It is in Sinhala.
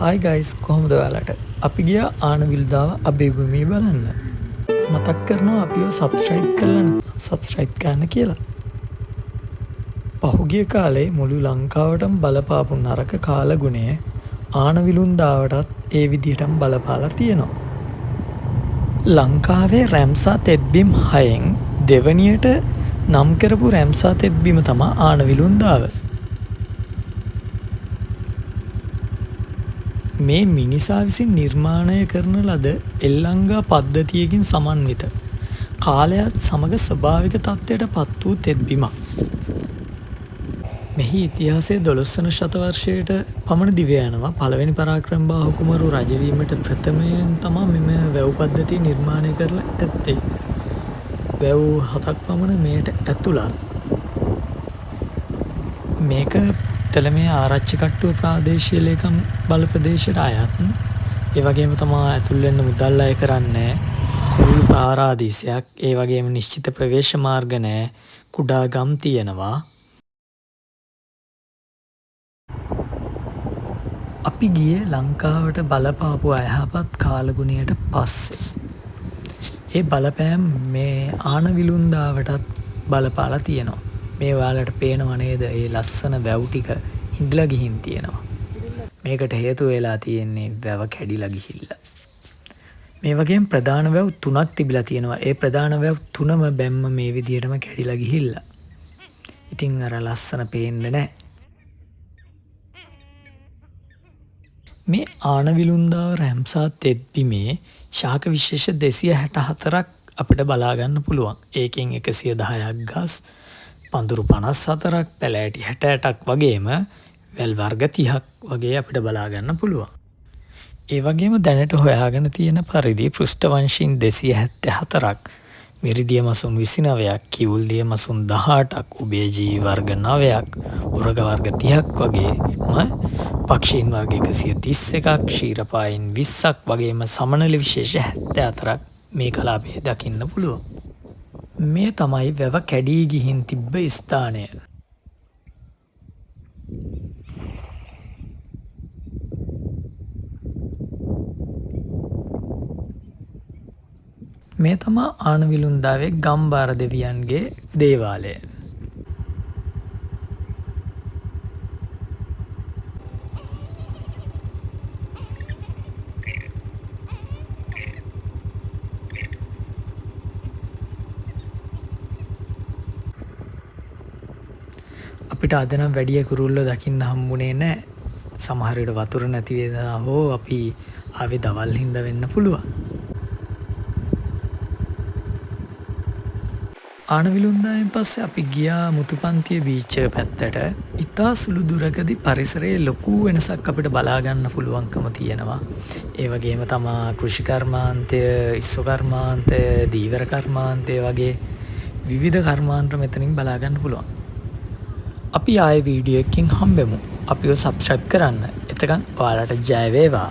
Hi guys කොහොමද ඔයාලට? අපි ගියා ආනවිල්දාව අබේභූමිය බලන්න. මතක් කරනවා අපිව subscribe කරන්න කියලා. පහුගිය කාලේ මුළු ලංකාවටම බලපාපු නරක කාලගුණය ආනවිලුන්දාවටත් ඒ විදිහටම බලපාලා තියෙනවා. ලංකාවේ රැම්සා තෙත්බිම් 6න් දෙවනියට නම් කරපු රැම්සා තෙත්බිම තමයි ආනවිලුන්දාව. මේ මිනිසා විසින් නිර්මාණය කරන ලද එල්ලංගා පද්ධතියකින් සමන්විත කාලයත් සමග ස්වභාවික තත්ත්වයට පත් වූ තෙත්බිමක්. මෙහි ඉතිහාසයේ 12 වන ශතවර්ෂයට පමණ දිව යනවා. පළවෙනි පරාක්‍රමබාහු කුමරු රජවීමට ප්‍රථමයෙන් තමයි මෙම වැව් පද්ධතිය නිර්මාණය කරලා ඇත්තේ. වැව් 7ක් පමණ මෙයට ඇතුළත්. මේක තලමේ ආරච්චි කට්ටුව ප්‍රාදේශීය ලේකම් බල ප්‍රදේශයට අයත්. ඒ වගේම තමයි ඇතුල් වෙන්න මුදල් අය කරන්නේ. කුරුළු පාරාදීසයක්. ඒ වගේම නිශ්චිත ප්‍රවේශ මාර්ග නැහැ. කුඩා ගම් තියෙනවා. අපි ගියේ ලංකාවට බලපාපු අයහපත් කාලගුණයට පස්සේ. ඒ බලපෑම් මේ ආනවිලුන්දාවටත් බලපාලා තියෙනවා. මේ ඔයාලට පේනව නේද? ඒ ලස්සන වැව් ටික හිඳලා ගිහින් තියෙනවා. මේකට හේතුව වෙලා තියෙන්නේ වැව කැඩිලා ගිහිල්ලා. මේ වගේම ප්‍රධාන වැව් 3ක් තිබිලා තියෙනවා. ඒ ප්‍රධාන වැව් 3ම බැම්ම මේ විදිහටම කැඩිලා ගිහිල්ලා. ඉතින් අර ලස්සන පේන්නේ නැහැ. මේ ආනවිලුන්දාව රැම්සා තෙත්බිමේ ශාක විශේෂ 264ක් අපිට බලා ගන්න පුළුවන්. ඒකෙන් 110ක් ගස්, පඳුරු 54ක්, පැලෑටි 68ක් වගේම වැල් වර්ග 30ක් වගේ අපිට බලා ගන්න පුළුවන්. ඒ වගේම දැනට හොයාගෙන තියෙන පරිදි පෘෂ්ඨවංශීන් 274ක්, මිරිදිය මසුන් 29ක්, කිවුල් දිය මසුන් 18ක්, උභයජීවි වර්ග 9ක්, උරග වර්ග 30ක් වගේම පක්ෂීන් වර්ග 131ක්, ක්ෂීරපායින් 20ක් වගේම සමනල විශේෂ 74ක් මේ කලාපයේ දකින්න පුළුවන්. මේ තමයි වැව කැඩී ගිහින් තිබ්බ ස්ථානය. මේ තමයි ආනවිලුන්දාවේ ගම්බාර දෙවියන්ගේ දේවාලය. අපිට අද නම් වැඩි කුරුල්ලෝ දකින්න හම්බුනේ නැහැ. සමහර විට වතුර නැති වේදා හෝ අපි ආවේ දවල් හින්දා වෙන්න පුළුවන්. ආනවිලුන්දාවෙන් පස්සේ අපි ගියා මුතුපන්තිය බීච් එක පැත්තට. ඉතා සුළු දුරකදී පරිසරයේ ලොකු වෙනසක් අපිට බලා ගන්න පුළුවන්කම තියෙනවා. ඒ වගේම තමයි කෘෂි කර්මාන්තය, ඉස්සු කර්මාන්තය, දීවර කර්මාන්තය වගේ විවිධ කර්මාන්ත මෙතනින් බලා ගන්න පුළුවන්. අපි ආයේ වීඩියෝ එකකින් හම්බෙමු. අපිව subscribe කරන්න. එතකන් ඔයාලට ජය වේවා.